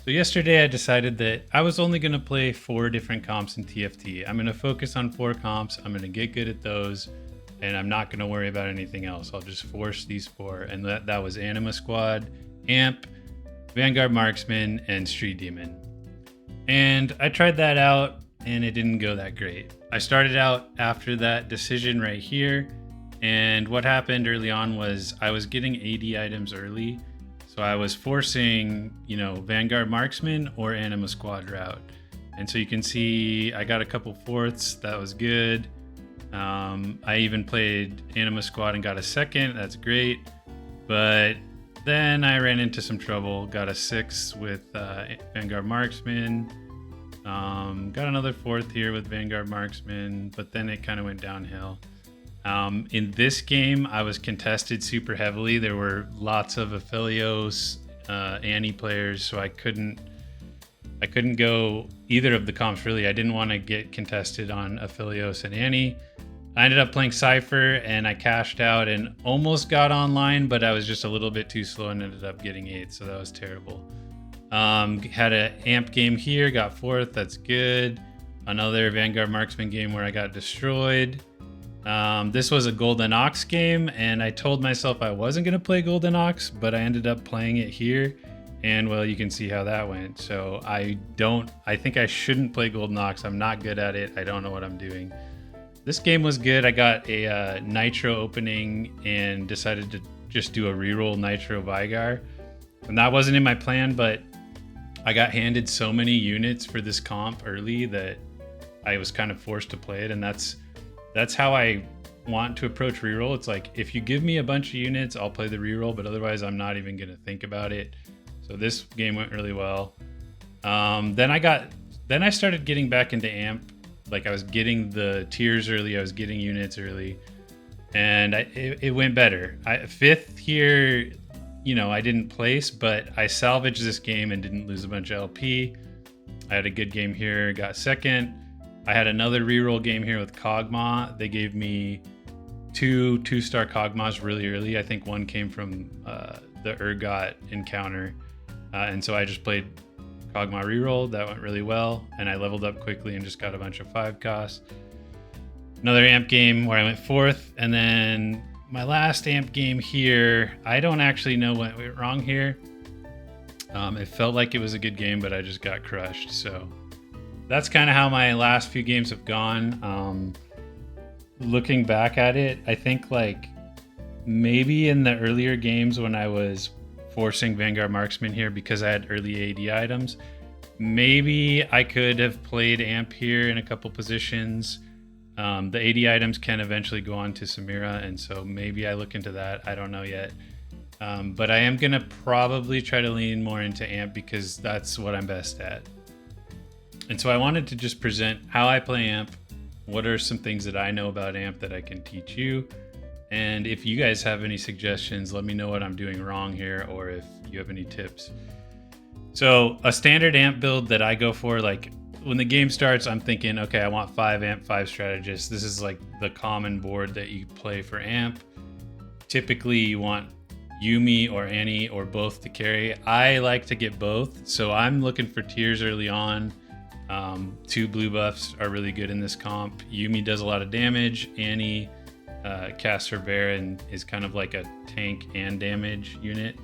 So yesterday I decided that I was only going to play 4 different comps in TFT. I'm going to focus on 4 comps. I'm going to get good at those, and I'm not going to worry about anything else. I'll just force these 4. And that was Anima Squad, AMP, Vanguard Marksman, and Street Demon. And I tried that out, and it didn't go that great. I started out after that decision right here, and what happened early on was I was getting AD items early. So I was forcing, Vanguard Marksman or Anima Squad route. And so you can see I got a couple fourths. That was good. I even played Anima Squad and got a second. That's great. But then I ran into some trouble. Got a 6 with Vanguard Marksman. Got another fourth here with Vanguard Marksman. But then it kind of went downhill. In this game, I was contested super heavily. There were lots of Aphelios, Annie players, so I couldn't go either of the comps really. I didn't want to get contested on Aphelios and Annie. I ended up playing Cypher and I cashed out and almost got online, but I was just a little bit too slow and ended up getting 8th, so that was terrible. Had an AMP game here, got 4th, that's good. Another Vanguard Marksman game where I got destroyed. This was a Golden Ox game, and I told myself I wasn't going to play Golden Ox, but I ended up playing it here, and well, you can see how that went. So I think I shouldn't play Golden Ox. I'm not good at it. I don't know what I'm doing. This game was good. I got a Nitro opening and decided to just do a reroll Nitro Vigar, and that wasn't in my plan, but I got handed so many units for this comp early that I was kind of forced to play it, and that's how I want to approach reroll. It's like, if you give me a bunch of units, I'll play the reroll, but otherwise I'm not even going to think about it. So this game went really well. Then I started getting back into AMP. Like, I was getting the tiers early, I was getting units early, and it went better. 5th here, I didn't place, but I salvaged this game and didn't lose a bunch of LP. I had a good game here, got 2nd. I had another reroll game here with Kog'Maw. They gave me 2-star Kog'Maws really early. I think one came from the Urgot encounter. And so I just played Kog'Maw reroll. That went really well. And I leveled up quickly and just got a bunch of 5 costs. Another AMP game where I went 4th. And then my last AMP game here, I don't actually know what went wrong here. It felt like it was a good game, but I just got crushed. So that's kind of how my last few games have gone. Looking back at it, I think like maybe in the earlier games when I was forcing Vanguard Marksman here because I had early AD items, maybe I could have played AMP here in a couple positions. The AD items can eventually go on to Samira, and so maybe I look into that. I don't know yet. But I am going to probably try to lean more into AMP because that's what I'm best at. And so I wanted to just present how I play AMP, what are some things that I know about AMP that I can teach you, and if you guys have any suggestions, let me know what I'm doing wrong here or if you have any tips. So a standard AMP build that I go for, like when the game starts, I'm thinking, okay, I want 5 AMP, 5 strategists. This is like the common board that you play for AMP. Typically you want Yuumi or Annie or both to carry. I like to get both, so I'm looking for tiers early on. 2 blue buffs are really good in this comp. Yuumi does a lot of damage. Annie casts her bear and is kind of like a tank and damage unit,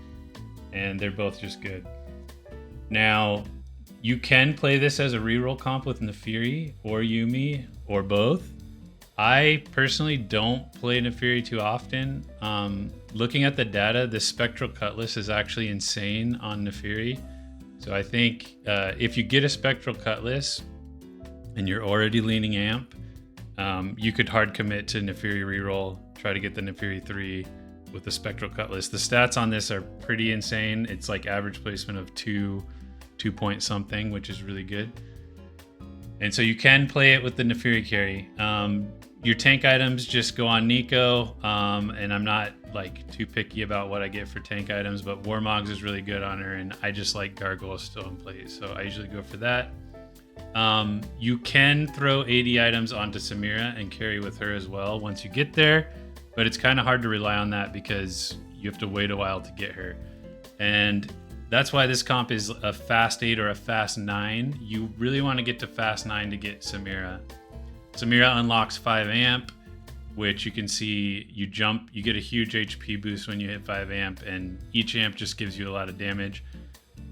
and they're both just good. Now, you can play this as a reroll comp with Nefiri or Yuumi or both. I personally don't play Nefiri too often. Looking at the data, the Spectral Cutlass is actually insane on Nefiri. So I think if you get a Spectral Cutlass and you're already leaning AMP, you could hard commit to Nefiri reroll, try to get the Nefiri 3 with the Spectral Cutlass. The stats on this are pretty insane. It's like average placement of 2 point something, which is really good. And so you can play it with the Nefiri carry. Your tank items just go on Nico, and I'm not like too picky about what I get for tank items, but Warmogs is really good on her, and I just like Gargoyle still in place, so I usually go for that. You can throw 80 items onto Samira and carry with her as well once you get there, but it's kind of hard to rely on that because you have to wait a while to get her. And that's why this comp is a fast 8 or a fast 9. You really want to get to fast 9 to get Samira. Samira unlocks 5 AMP, which you can see you get a huge HP boost when you hit 5 AMP, and each AMP just gives you a lot of damage.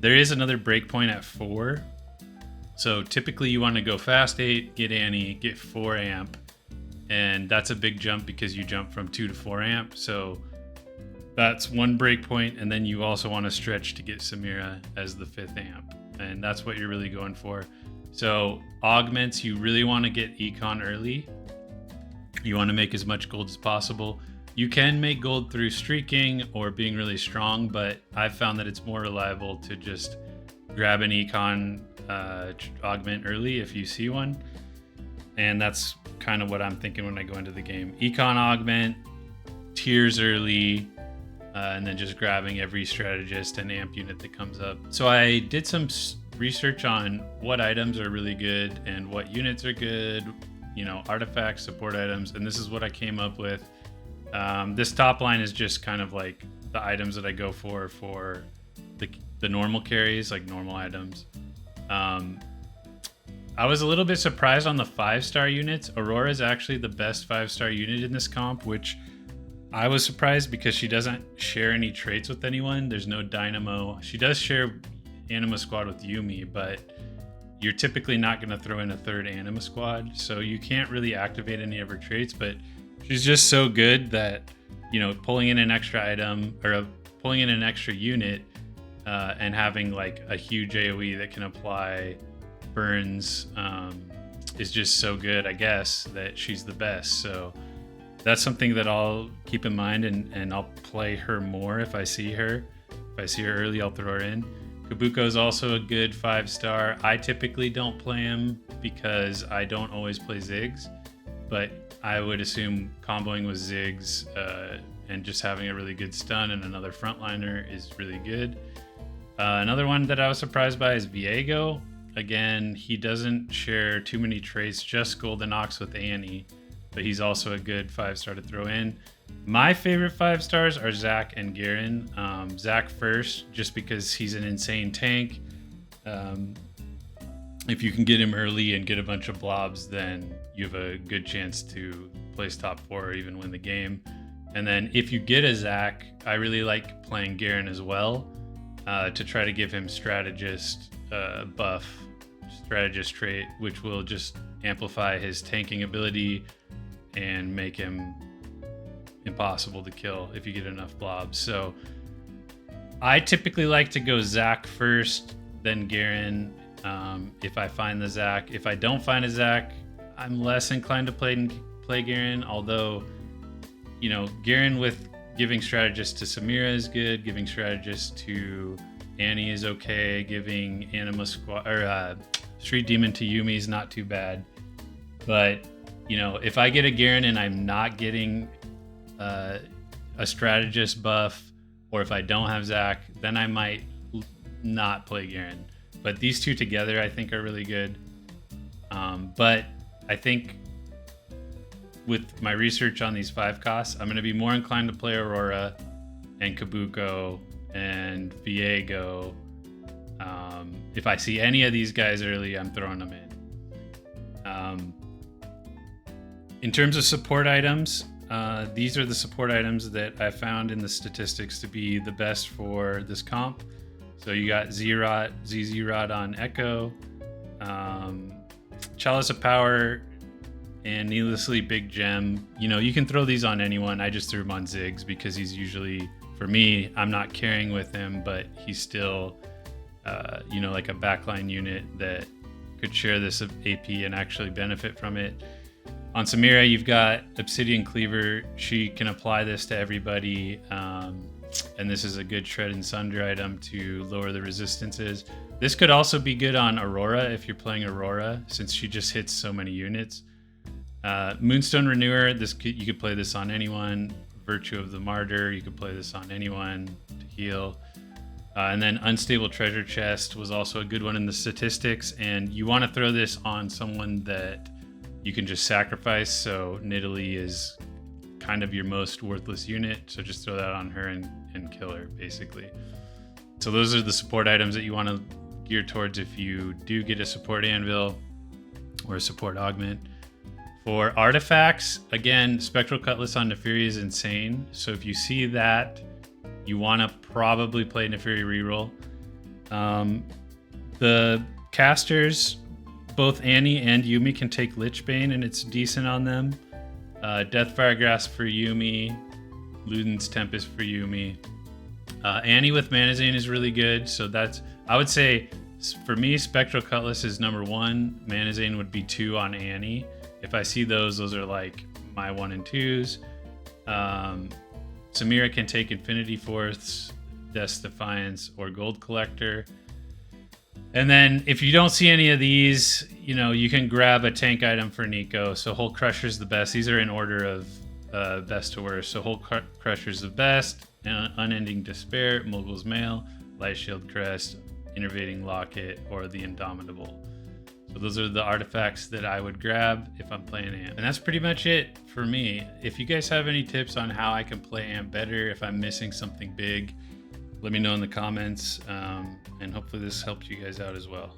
There is another breakpoint at 4. So typically you want to go fast 8, get Annie, get 4 AMP. And that's a big jump because you jump from 2 to 4 AMP. So that's one breakpoint, and then you also want to stretch to get Samira as the 5th AMP. And that's what you're really going for. So augments, you really want to get econ early. You want to make as much gold as possible. You can make gold through streaking or being really strong, but I've found that it's more reliable to just grab an econ augment early if you see one. And that's kind of what I'm thinking when I go into the game. Econ augment, tiers early, and then just grabbing every strategist and amp unit that comes up. So I did some research on what items are really good and what units are good, you know, artifacts, support items, and this is what I came up with. This top line is just kind of like the items that I go for the normal carries, like normal items. I was a little bit surprised on the 5-star units. Aurora is actually the best 5-star unit in this comp, which I was surprised because she doesn't share any traits with anyone. There's no Dynamo. She does share Anima Squad with Yumi, but you're typically not going to throw in a 3rd Anima Squad, so you can't really activate any of her traits, but she's just so good that, you know, pulling in an extra item or pulling in an extra unit and having like a huge AoE that can apply burns is just so good, I guess, that she's the best. So that's something that I'll keep in mind, and I'll play her more if I see her. If I see her early, I'll throw her in. Kabuko is also a good 5-star. I typically don't play him because I don't always play Ziggs, but I would assume comboing with Ziggs and just having a really good stun and another frontliner is really good. Another one that I was surprised by is Viego. Again, he doesn't share too many traits, just Golden Ox with Annie, but he's also a good 5-star to throw in. My favorite 5-stars are Zac and Garen. Zac first, just because he's an insane tank. If you can get him early and get a bunch of blobs, then you have a good chance to place top 4 or even win the game. And then if you get a Zac, I really like playing Garen as well to try to give him strategist buff, strategist trait, which will just amplify his tanking ability and make him impossible to kill if you get enough blobs. So I typically like to go Zac first, then Garen. If I find the Zac, if I don't find a Zac, I'm less inclined to play Garen. Although, you know, Garen with giving strategist to Samira is good. Giving strategist to Annie is okay. Giving Anima Squad or Street Demon to Yumi is not too bad. But you know, if I get a Garen and I'm not getting a strategist buff, or if I don't have Zac, then I might not play Garen. But these two together I think are really good. But I think with my research on these 5 costs, I'm going to be more inclined to play Aurora and Kabuko and Viego. If I see any of these guys early, I'm throwing them in. In terms of support items, these are the support items that I found in the statistics to be the best for this comp. So you got ZZ Rod on Echo, Chalice of Power, and Needlessly Big Gem. You know, you can throw these on anyone. I just threw him on Ziggs because he's usually, for me, I'm not carrying with him, but he's still, you know, like a backline unit that could share this AP and actually benefit from it. On Samira, you've got Obsidian Cleaver. She can apply this to everybody, and this is a good Shred and Sunder item to lower the resistances. This could also be good on Aurora if you're playing Aurora, since she just hits so many units. Moonstone Renewer, you could play this on anyone. Virtue of the Martyr, you could play this on anyone to heal. And then Unstable Treasure Chest was also a good one in the statistics, and you want to throw this on someone that you can just sacrifice. So Nidalee is kind of your most worthless unit, so just throw that on her and kill her, basically. So those are the support items that you want to gear towards if you do get a support anvil or a support augment. For artifacts, again, Spectral Cutlass on Neferi is insane. So if you see that, you want to probably play Neferi reroll. The casters, both Annie and Yuumi can take Lichbane, and it's decent on them. Deathfire Grasp for Yuumi, Luden's Tempest for Yuumi. Annie with Manazane is really good. So that's, I would say, for me, Spectral Cutlass is number 1. Manazane would be 2 on Annie. If I see those are like my 1 and 2s. Samira can take Infinity Force, Death's Defiance, or Gold Collector. And then if you don't see any of these, you can grab a tank item for Nico. So Hulk Crusher's the best. These are in order of best to worst. So Hulk Crusher's the best. Unending Despair, Mogul's Mail, Light Shield Crest, Innervating Locket, or the Indomitable. So those are the artifacts that I would grab if I'm playing AMP. And that's pretty much it for me. If you guys have any tips on how I can play AMP better, if I'm missing something big, let me know in the comments. And hopefully this helped you guys out as well.